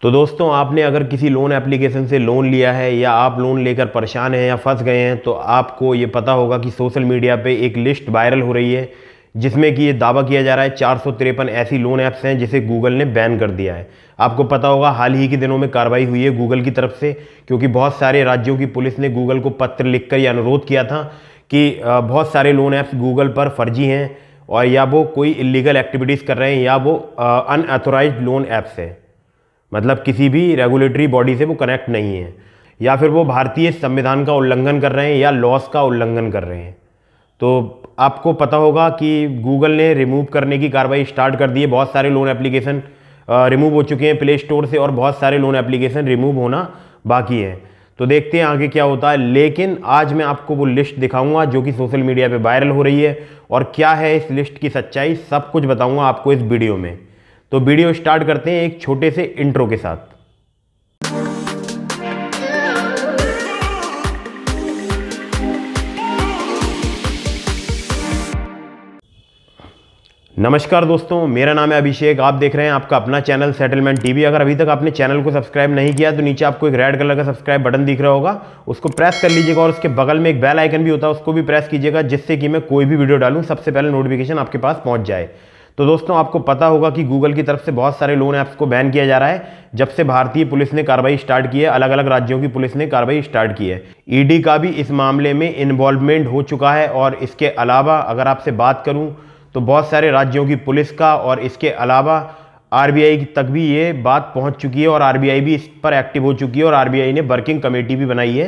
तो दोस्तों, आपने अगर किसी लोन एप्लीकेशन से लोन लिया है या आप लोन लेकर परेशान हैं या फंस गए हैं, तो आपको ये पता होगा कि सोशल मीडिया पे एक लिस्ट वायरल हो रही है जिसमें कि ये दावा किया जा रहा है 453 ऐसी लोन ऐप्स हैं जिसे गूगल ने बैन कर दिया है। आपको पता होगा हाल ही के दिनों में कार्रवाई हुई है गूगल की तरफ से, क्योंकि बहुत सारे राज्यों की पुलिस ने गूगल को पत्र लिखकर यह अनुरोध किया था कि बहुत सारे लोन ऐप्स गूगल पर फर्जी हैं और या वो कोई इलीगल एक्टिविटीज़ कर रहे हैं या वो अनऑथोराइज्ड लोन ऐप्स हैं, मतलब किसी भी रेगुलेटरी बॉडी से वो कनेक्ट नहीं है, या फिर वो भारतीय संविधान का उल्लंघन कर रहे हैं या लॉस का उल्लंघन कर रहे हैं। तो आपको पता होगा कि गूगल ने रिमूव करने की कार्रवाई स्टार्ट कर दी है। बहुत सारे लोन एप्लीकेशन रिमूव हो चुके हैं प्ले स्टोर से और बहुत सारे लोन एप्लीकेशन रिमूव होना बाकी है। तो देखते हैं आगे क्या होता है। लेकिन आज मैं आपको वो लिस्ट दिखाऊंगा जो कि सोशल मीडिया पे वायरल हो रही है, और क्या है इस लिस्ट की सच्चाई, सब कुछ बताऊंगा आपको इस वीडियो में। तो वीडियो स्टार्ट करते हैं एक छोटे से इंट्रो के साथ। नमस्कार दोस्तों, मेरा नाम है अभिषेक। आप देख रहे हैं आपका अपना चैनल सेटलमेंट टीवी। अगर अभी तक आपने चैनल को सब्सक्राइब नहीं किया तो नीचे आपको एक रेड कलर का सब्सक्राइब बटन दिख रहा होगा, उसको प्रेस कर लीजिएगा और उसके बगल में एक बेल आइकन भी होता है, उसको भी प्रेस कीजिएगा, जिससे कि मैं कोई भी वीडियो डालूं सबसे पहले नोटिफिकेशन आपके पास पहुंच जाए। तो दोस्तों, आपको पता होगा कि गूगल की तरफ से बहुत सारे लोन ऐप्स को बैन किया जा रहा है जब से भारतीय पुलिस ने कार्रवाई स्टार्ट की है। अलग अलग राज्यों की पुलिस ने कार्रवाई स्टार्ट की है। ईडी का भी इस मामले में इन्वॉल्वमेंट हो चुका है, और इसके अलावा अगर आपसे बात करूं तो बहुत सारे राज्यों की पुलिस का और इसके अलावा आरबीआई तक भी ये बात पहुंच चुकी है, और आरबीआई भी इस पर एक्टिव हो चुकी है, और आरबीआई ने वर्किंग कमेटी भी बनाई है।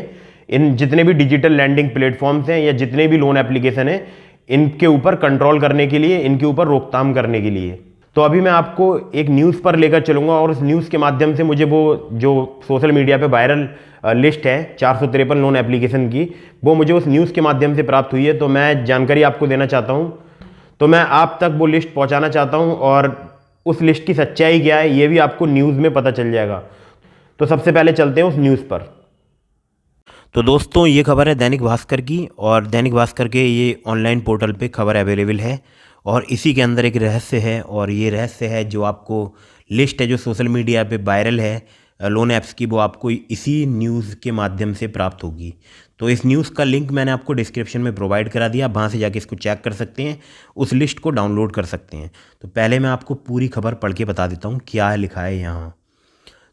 इन जितने भी डिजिटल लैंडिंग प्लेटफॉर्म्स हैं या जितने भी लोन एप्लीकेशन हैं, इनके ऊपर कंट्रोल करने के लिए, इनके ऊपर रोकथाम करने के लिए। तो अभी मैं आपको एक न्यूज़ पर लेकर चलूँगा, और उस न्यूज़ के माध्यम से मुझे वो जो सोशल मीडिया पे वायरल लिस्ट है 453 लोन एप्लीकेशन की, वो मुझे उस न्यूज़ के माध्यम से प्राप्त हुई है। तो मैं जानकारी आपको देना चाहता हूँ, तो मैं आप तक वो लिस्ट पहुँचाना चाहता हूँ, और उस लिस्ट की सच्चाई क्या है ये भी आपको न्यूज़ में पता चल जाएगा। तो सबसे पहले चलते हैं उस न्यूज़ पर। तो दोस्तों, ये खबर है दैनिक भास्कर की, और दैनिक भास्कर के ये ऑनलाइन पोर्टल पे खबर अवेलेबल है, और इसी के अंदर एक रहस्य है, और ये रहस्य है जो आपको लिस्ट है जो सोशल मीडिया पे वायरल है लोन ऐप्स की, वो आपको इसी न्यूज़ के माध्यम से प्राप्त होगी। तो इस न्यूज़ का लिंक मैंने आपको डिस्क्रिप्शन में प्रोवाइड करा दिया, आप वहाँ से जाके इसको चेक कर सकते हैं, उस लिस्ट को डाउनलोड कर सकते हैं। तो पहले मैं आपको पूरी खबर पढ़ के बता देता हूँ क्या लिखा है यहाँ।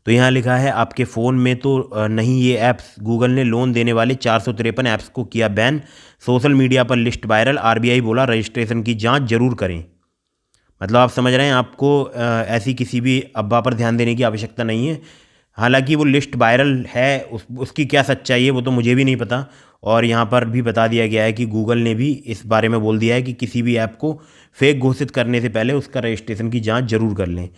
तो यहाँ लिखा है, आपके फ़ोन में तो नहीं ये ऐप्स, गूगल ने लोन देने वाले 453 ऐप्स को किया बैन, सोशल मीडिया पर लिस्ट वायरल, आरबीआई बोला रजिस्ट्रेशन की जांच जरूर करें। मतलब आप समझ रहे हैं, आपको ऐसी किसी भी अफवाह पर ध्यान देने की आवश्यकता नहीं है। हालांकि वो लिस्ट वायरल है, उसकी क्या सच्चाई है वो तो मुझे भी नहीं पता, और यहाँ पर भी बता दिया गया है कि गूगल ने भी इस बारे में बोल दिया है कि किसी भी ऐप को फेक घोषित करने से पहले उसका रजिस्ट्रेशन की जाँच जरूर कर लें।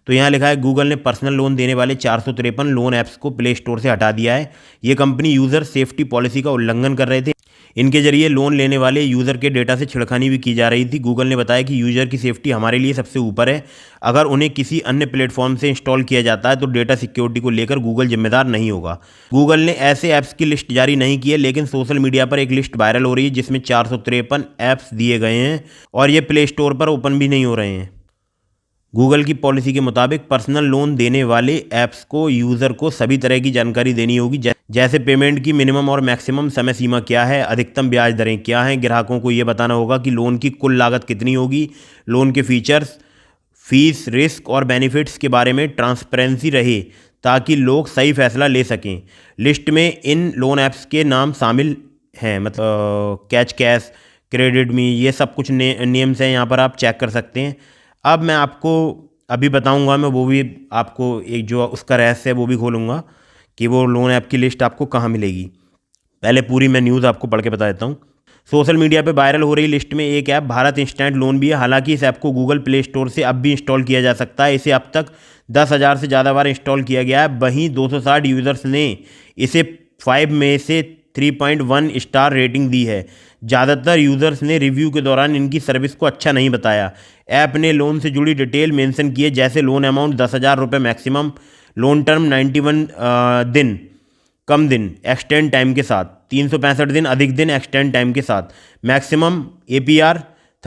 तो यहाँ लिखा है, गूगल ने पर्सनल लोन देने वाले 453 लोन ऐप्स को प्ले स्टोर से हटा दिया है। ये कंपनी यूज़र सेफ्टी पॉलिसी का उल्लंघन कर रहे थे। इनके जरिए लोन लेने वाले यूज़र के डेटा से छिड़खानी भी की जा रही थी। गूगल ने बताया कि यूज़र की सेफ्टी हमारे लिए सबसे ऊपर है। अगर उन्हें किसी अन्य प्लेटफॉर्म से इंस्टॉल किया जाता है तो डेटा सिक्योरिटी को लेकर गूगल जिम्मेदार नहीं होगा। गूगल ने ऐसे ऐप्स की लिस्ट जारी नहीं की है, लेकिन सोशल मीडिया पर एक लिस्ट वायरल हो रही है जिसमें 453 ऐप्स दिए गए हैं, और ये प्ले स्टोर पर ओपन भी नहीं हो रहे हैं। गूगल की पॉलिसी के मुताबिक पर्सनल लोन देने वाले ऐप्स को यूज़र को सभी तरह की जानकारी देनी होगी, जैसे पेमेंट की मिनिमम और मैक्सिमम समय सीमा क्या है, अधिकतम ब्याज दरें क्या हैं। ग्राहकों को ये बताना होगा कि लोन की कुल लागत कितनी होगी, लोन के फीचर्स, फीस, रिस्क और बेनिफिट्स के बारे में ट्रांसपेरेंसी रहे ताकि लोग सही फैसला ले सकें। लिस्ट में इन लोन ऐप्स के नाम शामिल हैं, मतलब कैश, क्रेडिट मी, ये सब कुछ नेम्स हैं, यहाँ पर आप चेक कर सकते हैं। अब मैं आपको अभी बताऊंगा, मैं वो भी आपको एक जो उसका रहस्य है वो भी खोलूँगा कि वो लोन ऐप की लिस्ट आपको कहाँ मिलेगी। पहले पूरी मैं न्यूज़ आपको पढ़ के बता देता हूँ। सोशल मीडिया पे वायरल हो रही लिस्ट में एक ऐप भारत इंस्टेंट लोन भी है। हालांकि इस ऐप को गूगल प्ले स्टोर से अब भी इंस्टॉल किया जा सकता है। इसे अब तक 10,000 से ज़्यादा बार इंस्टॉल किया गया है। वहीं 260 यूज़र्स ने इसे 5 में से 3.1 स्टार रेटिंग दी है। ज़्यादातर यूज़र्स ने रिव्यू के दौरान इनकी सर्विस को अच्छा नहीं बताया। ऐप ने लोन से जुड़ी डिटेल मेंशन की है, जैसे लोन अमाउंट 10,000 रुपये मैक्सिमम, लोन टर्म 91 दिन कम दिन एक्सटेंड टाइम के साथ, 365 दिन अधिक दिन एक्सटेंड टाइम के साथ, मैक्सिमम APR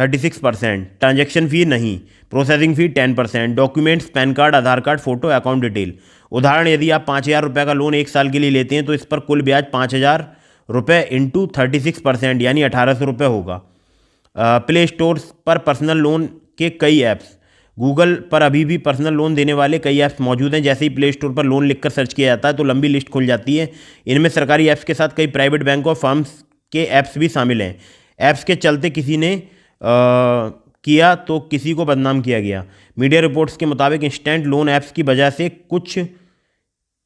36%, ट्रांजैक्शन फ़ी नहीं, processing fee 10%, documents PAN card, Aadhaar card, photo, account detail. उदाहरण, यदि आप 5,000 रुपये का लोन 1 साल के लिए लेते हैं तो इस पर कुल ब्याज 5,000 रुपये इंटू 36% यानी 1,800 रुपये होगा। प्ले स्टोर पर पर्सनल लोन के कई ऐप्स। गूगल पर अभी भी पर्सनल लोन देने वाले कई ऐप्स मौजूद हैं। जैसे ही प्ले स्टोर पर लोन लिखकर सर्च किया जाता है तो लंबी लिस्ट खुल जाती है। इनमें सरकारी ऐप्स के साथ कई प्राइवेट बैंक और फर्म्स के ऐप्स भी शामिल हैं। ऐप्स के चलते किसी ने किया तो किसी को बदनाम किया गया। मीडिया रिपोर्ट्स के मुताबिक इंस्टेंट लोन ऐप्स की वजह से कुछ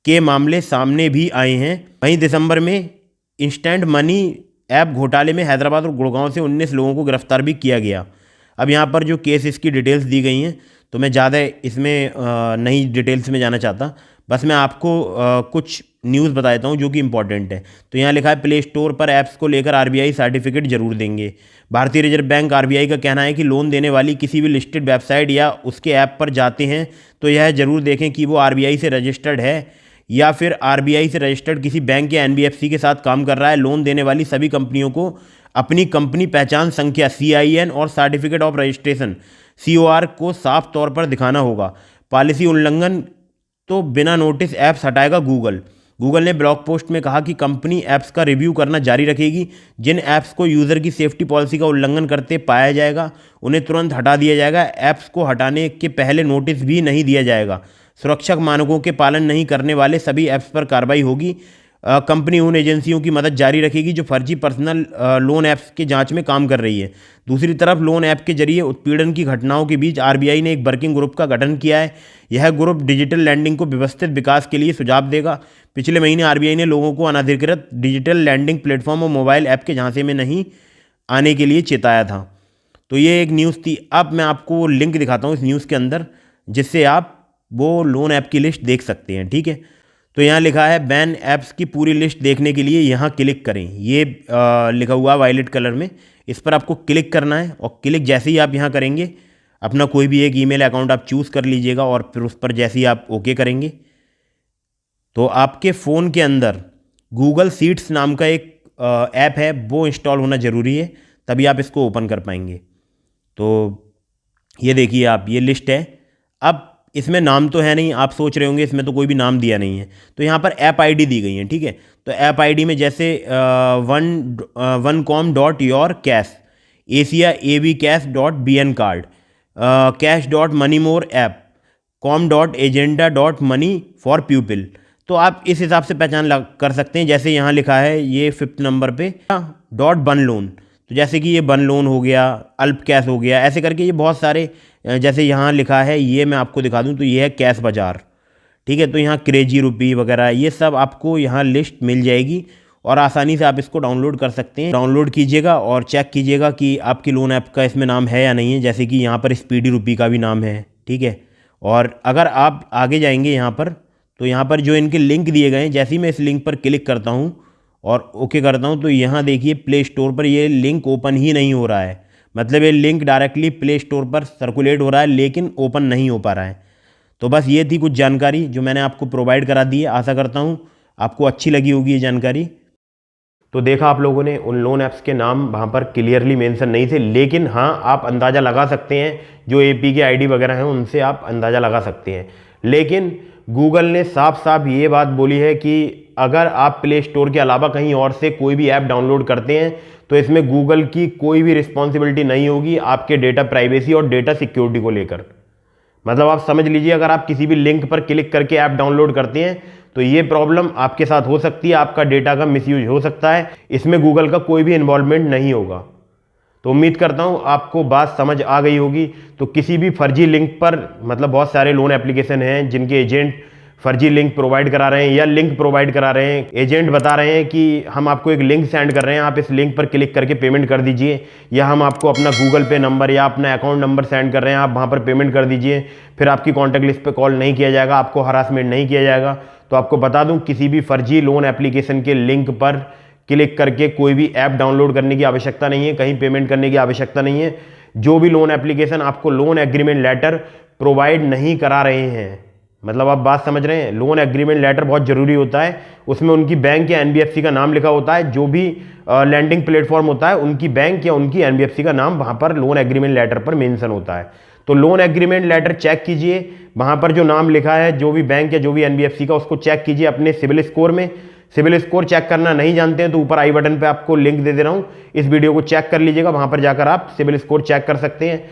के मामले सामने भी आए हैं। वहीं दिसंबर में इंस्टेंट मनी ऐप घोटाले में हैदराबाद और गुड़गांव से 19 लोगों को गिरफ्तार भी किया गया। अब यहाँ पर जो केस इसकी डिटेल्स दी गई हैं तो मैं ज़्यादा इसमें नहीं डिटेल्स में जाना चाहता, बस मैं आपको कुछ न्यूज़ बता देता हूँ जो कि इंपॉर्टेंट है। तो यहाँ लिखा है प्ले स्टोर पर ऐप्स को लेकर आरबीआई सर्टिफिकेट जरूर देंगे। भारतीय रिजर्व बैंक आरबीआई का कहना है कि लोन देने वाली किसी भी लिस्टेड वेबसाइट या उसके ऐप पर जाते हैं तो यह जरूर देखें कि वो आरबीआई से रजिस्टर्ड है या फिर आरबीआई से रजिस्टर्ड किसी बैंक या एनबीएफसी के साथ काम कर रहा है। लोन देने वाली सभी कंपनियों को अपनी कंपनी पहचान संख्या CIN और सर्टिफिकेट ऑफ रजिस्ट्रेशन COR को साफ तौर पर दिखाना होगा। पॉलिसी उल्लंघन तो बिना नोटिस ऐप्स हटाएगा गूगल। गूगल ने ब्लॉग पोस्ट में कहा कि कंपनी ऐप्स का रिव्यू करना जारी रखेगी। जिन ऐप्स को यूज़र की सेफ्टी पॉलिसी का उल्लंघन करते पाया जाएगा उन्हें तुरंत हटा दिया जाएगा। ऐप्स को हटाने के पहले नोटिस भी नहीं दिया जाएगा। सुरक्षा मानकों के पालन नहीं करने वाले सभी ऐप्स पर कार्रवाई होगी। कंपनी उन एजेंसियों की मदद जारी रखेगी जो फर्जी पर्सनल लोन ऐप्स की जांच में काम कर रही है। दूसरी तरफ लोन ऐप के जरिए उत्पीड़न की घटनाओं के बीच आरबीआई ने एक वर्किंग ग्रुप का गठन किया है। यह ग्रुप डिजिटल लैंडिंग को व्यवस्थित विकास के लिए सुझाव देगा। पिछले महीने आरबीआई ने लोगों को अनधिकृत डिजिटल लैंडिंग प्लेटफॉर्म और मोबाइल ऐप के झांसे में नहीं आने के लिए चेताया था। तो ये एक न्यूज़ थी। अब मैं आपको लिंक दिखाता हूँ इस न्यूज़ के अंदर जिससे आप वो लोन ऐप की लिस्ट देख सकते हैं। ठीक है, तो यहाँ लिखा है बैन ऐप्स की पूरी लिस्ट देखने के लिए यहाँ क्लिक करें। ये लिखा हुआ वायलेट कलर में, इस पर आपको क्लिक करना है और क्लिक जैसे ही आप यहाँ करेंगे अपना कोई भी एक ईमेल अकाउंट आप चूज़ कर लीजिएगा और फिर उस पर जैसे ही आप ओके करेंगे तो आपके फ़ोन के अंदर गूगल सीट्स नाम का एक ऐप है, वो इंस्टॉल होना ज़रूरी है, तभी आप इसको ओपन कर पाएंगे। तो ये देखिए आप, ये लिस्ट है। अब इसमें नाम तो है नहीं, आप सोच रहे होंगे इसमें तो कोई भी नाम दिया नहीं है। तो यहाँ पर ऐप आईडी दी गई है। ठीक है, तो ऐप आईडी में जैसे oneCom.yourcash, Asia avcash.bnCard, cash.moneyMore app, com.agenda.money for pupil। तो आप इस हिसाब से पहचान कर सकते हैं। जैसे यहाँ लिखा है ये 5th नंबर पे .बनलोन, तो जैसे कि ये बन लोन हो गया, अल्प कैश हो गया, ऐसे करके ये बहुत सारे, जैसे यहाँ लिखा है ये मैं आपको दिखा दूँ तो ये है कैश बाज़ार। ठीक है, तो यहाँ क्रेजी रुपी वगैरह ये सब आपको यहाँ लिस्ट मिल जाएगी और आसानी से आप इसको डाउनलोड कर सकते हैं। डाउनलोड कीजिएगा और चेक कीजिएगा कि आपकी लोन ऐप का इसमें नाम है या नहीं है। जैसे कि यहाँ पर स्पीडी रुपी का भी नाम है। ठीक है, और अगर आप आगे जाएंगे यहाँ पर तो यहाँ पर जो इनके लिंक दिए गए हैं, जैसे ही मैं इस लिंक पर क्लिक करता हूँ और ओके करता हूँ तो यहाँ देखिए प्ले स्टोर पर ये लिंक ओपन ही नहीं हो रहा है। मतलब ये लिंक डायरेक्टली प्ले स्टोर पर सर्कुलेट हो रहा है लेकिन ओपन नहीं हो पा रहा है। तो बस ये थी कुछ जानकारी जो मैंने आपको प्रोवाइड करा दी है। आशा करता हूँ आपको अच्छी लगी होगी ये जानकारी। तो देखा आप लोगों ने, उन लोन ऐप्स के नाम वहाँ पर क्लियरली मेंशन नहीं थे, लेकिन हाँ आप अंदाज़ा लगा सकते हैं, जो एपी के आईडी वगैरह हैं उनसे आप अंदाज़ा लगा सकते हैं। लेकिन गूगल ने साफ साफ ये बात बोली है कि अगर आप प्ले स्टोर के अलावा कहीं और से कोई भी ऐप डाउनलोड करते हैं तो इसमें गूगल की कोई भी रिस्पॉन्सिबिलिटी नहीं होगी आपके डेटा प्राइवेसी और डेटा सिक्योरिटी को लेकर। मतलब आप समझ लीजिए, अगर आप किसी भी लिंक पर क्लिक करके ऐप डाउनलोड करते हैं तो ये प्रॉब्लम आपके साथ हो सकती है, आपका डेटा का मिसयूज हो सकता है। इसमें गूगल का कोई भी इन्वॉल्वमेंट नहीं होगा। तो उम्मीद करता हूँ आपको बात समझ आ गई होगी। तो किसी भी फर्जी लिंक पर, मतलब बहुत सारे लोन एप्लीकेशन हैं जिनके एजेंट फर्जी लिंक प्रोवाइड करा रहे हैं या लिंक प्रोवाइड करा रहे हैं। एजेंट बता रहे हैं कि हम आपको एक लिंक सेंड कर रहे हैं, आप इस लिंक पर क्लिक करके पेमेंट कर दीजिए, या हम आपको अपना गूगल पे नंबर या अपना अकाउंट नंबर सेंड कर रहे हैं, आप वहाँ पर पेमेंट कर दीजिए, फिर आपकी कॉन्टैक्ट लिस्ट पर कॉल नहीं किया जाएगा, आपको हरासमेंट नहीं किया जाएगा। तो आपको बता दूँ, किसी भी फर्जी लोन एप्लीकेशन के लिंक पर क्लिक करके कोई भी ऐप डाउनलोड करने की आवश्यकता नहीं है, कहीं पेमेंट करने की आवश्यकता नहीं है। जो भी लोन एप्लीकेशन आपको लोन एग्रीमेंट लेटर प्रोवाइड नहीं करा रहे हैं, मतलब आप बात समझ रहे हैं, लोन एग्रीमेंट लेटर बहुत ज़रूरी होता है। उसमें उनकी बैंक या एनबीएफसी का नाम लिखा होता है। जो भी लैंडिंग प्लेटफॉर्म होता है उनकी बैंक या उनकी एनबीएफसी का नाम वहाँ पर लोन एग्रीमेंट लेटर पर मेंशन होता है। तो लोन एग्रीमेंट लेटर चेक कीजिए, वहाँ पर जो नाम लिखा है जो भी बैंक या जो भी एनबीएफसी का, उसको चेक कीजिए अपने सिविल स्कोर में। सिविल स्कोर चेक करना नहीं जानते हैं तो ऊपर आई बटन पे आपको लिंक दे रहा हूँ, इस वीडियो को चेक कर लीजिएगा, वहाँ पर जाकर आप सिविल स्कोर चेक कर सकते हैं।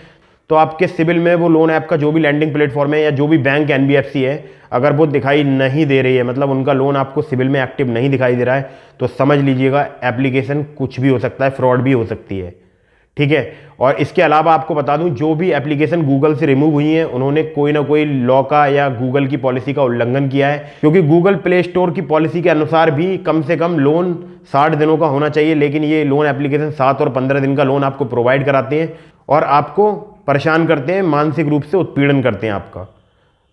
तो आपके सिविल में वो लोन ऐप का जो भी लैंडिंग प्लेटफॉर्म है या जो भी बैंक एनबीएफसी है, अगर वो दिखाई नहीं दे रही है, मतलब उनका लोन आपको सिविल में एक्टिव नहीं दिखाई दे रहा है, तो समझ लीजिएगा एप्लीकेशन कुछ भी हो सकता है, फ्रॉड भी हो सकती है। ठीक है। और इसके अलावा आपको बता दूं, जो भी एप्लीकेशन गूगल से रिमूव हुई हैं उन्होंने कोई ना कोई लॉ का या गूगल की पॉलिसी का उल्लंघन किया है, क्योंकि गूगल प्ले स्टोर की पॉलिसी के अनुसार भी कम से कम लोन 60 दिनों का होना चाहिए, लेकिन ये लोन एप्लीकेशन 7 और 15 दिन का लोन आपको प्रोवाइड कराते हैं और आपको परेशान करते हैं, मानसिक रूप से उत्पीड़न करते हैं आपका,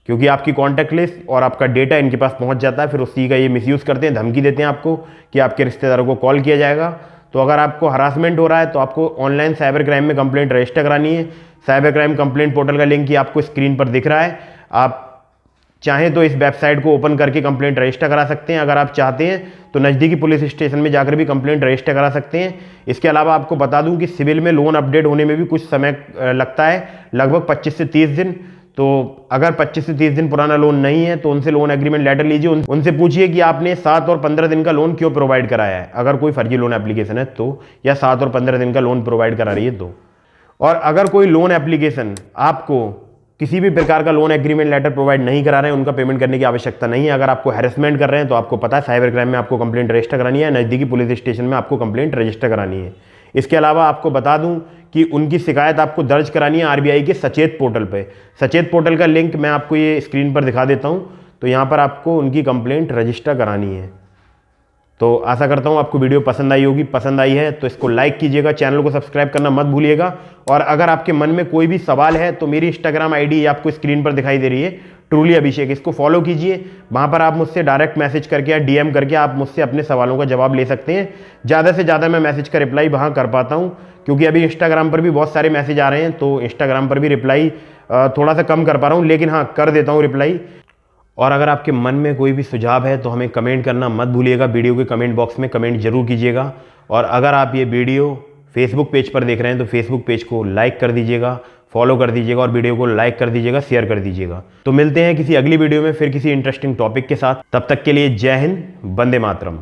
क्योंकि आपकी कॉन्टैक्ट लिस्ट और आपका डेटा इनके पास पहुंच जाता है। फिर उसी का ये मिसयूज़ करते हैं, धमकी देते हैं आपको कि आपके रिश्तेदारों को कॉल किया जाएगा। तो अगर आपको हरासमेंट हो रहा है तो आपको ऑनलाइन साइबर क्राइम में कंप्लेंट रजिस्टर करानी है। साइबर क्राइम कंप्लेंट पोर्टल का लिंक ही आपको स्क्रीन पर दिख रहा है, आप चाहें तो इस वेबसाइट को ओपन करके कंप्लेंट रजिस्टर करा सकते हैं। अगर आप चाहते हैं तो नज़दीकी पुलिस स्टेशन में जाकर भी कंप्लेंट रजिस्टर करा सकते हैं। इसके अलावा आपको बता दूं कि सिविल में लोन अपडेट होने में भी कुछ समय लगता है, लगभग 25 से 30 दिन। तो अगर 25 से 30 दिन पुराना लोन नहीं है तो उनसे लोन एग्रीमेंट लेटर लीजिए, उनसे पूछिए कि आपने 7 और 15 दिन का लोन क्यों प्रोवाइड कराया है, अगर कोई फर्जी लोन एप्लीकेशन है तो, या 7 और 15 दिन का लोन प्रोवाइड करा रही है तो। और अगर कोई लोन एप्लीकेशन आपको किसी भी प्रकार का लोन एग्रीमेंट लेटर प्रोवाइड नहीं करा रहे हैं, उनका पेमेंट करने की आवश्यकता नहीं है। अगर आपको हैरेसमेंट कर रहे हैं तो आपको पता है साइबर क्राइम में आपको कंप्लेंट रजिस्टर करानी है, नज़दीकी पुलिस स्टेशन में आपको कंप्लेंट रजिस्टर करानी है। इसके अलावा आपको बता दूं कि उनकी शिकायत आपको दर्ज करानी है आरबीआई के सचेत पोर्टल पे। सचेत पोर्टल का लिंक मैं आपको ये स्क्रीन पर दिखा देता हूँ। तो यहाँ पर आपको उनकी कंप्लेंट रजिस्टर करानी है। तो आशा करता हूँ आपको वीडियो पसंद आई होगी। पसंद आई है तो इसको लाइक कीजिएगा, चैनल को सब्सक्राइब करना मत भूलिएगा। और अगर आपके मन में कोई भी सवाल है तो मेरी इंस्टाग्राम आईडी आपको स्क्रीन पर दिखाई दे रही है, ट्रूली अभिषेक, इसको फॉलो कीजिए। वहाँ पर आप मुझसे डायरेक्ट मैसेज करके या डीएम करके आप मुझसे अपने सवालों का जवाब ले सकते हैं। ज़्यादा से ज़्यादा मैं मैसेज का रिप्लाई वहाँ कर पाता हूँ, क्योंकि अभी इंस्टाग्राम पर भी बहुत सारे मैसेज आ रहे हैं, तो इंस्टाग्राम पर भी रिप्लाई थोड़ा सा कम कर पा रहा हूँ, लेकिन हाँ कर देता हूँ रिप्लाई। और अगर आपके मन में कोई भी सुझाव है तो हमें कमेंट करना मत भूलिएगा, वीडियो के कमेंट बॉक्स में कमेंट जरूर कीजिएगा। और अगर आप ये वीडियो फेसबुक पेज पर देख रहे हैं तो फेसबुक पेज को लाइक कर दीजिएगा, फॉलो कर दीजिएगा और वीडियो को लाइक कर दीजिएगा, शेयर कर दीजिएगा। तो मिलते हैं किसी अगली वीडियो में फिर किसी इंटरेस्टिंग टॉपिक के साथ। तब तक के लिए जय हिंद, वंदे मातरम।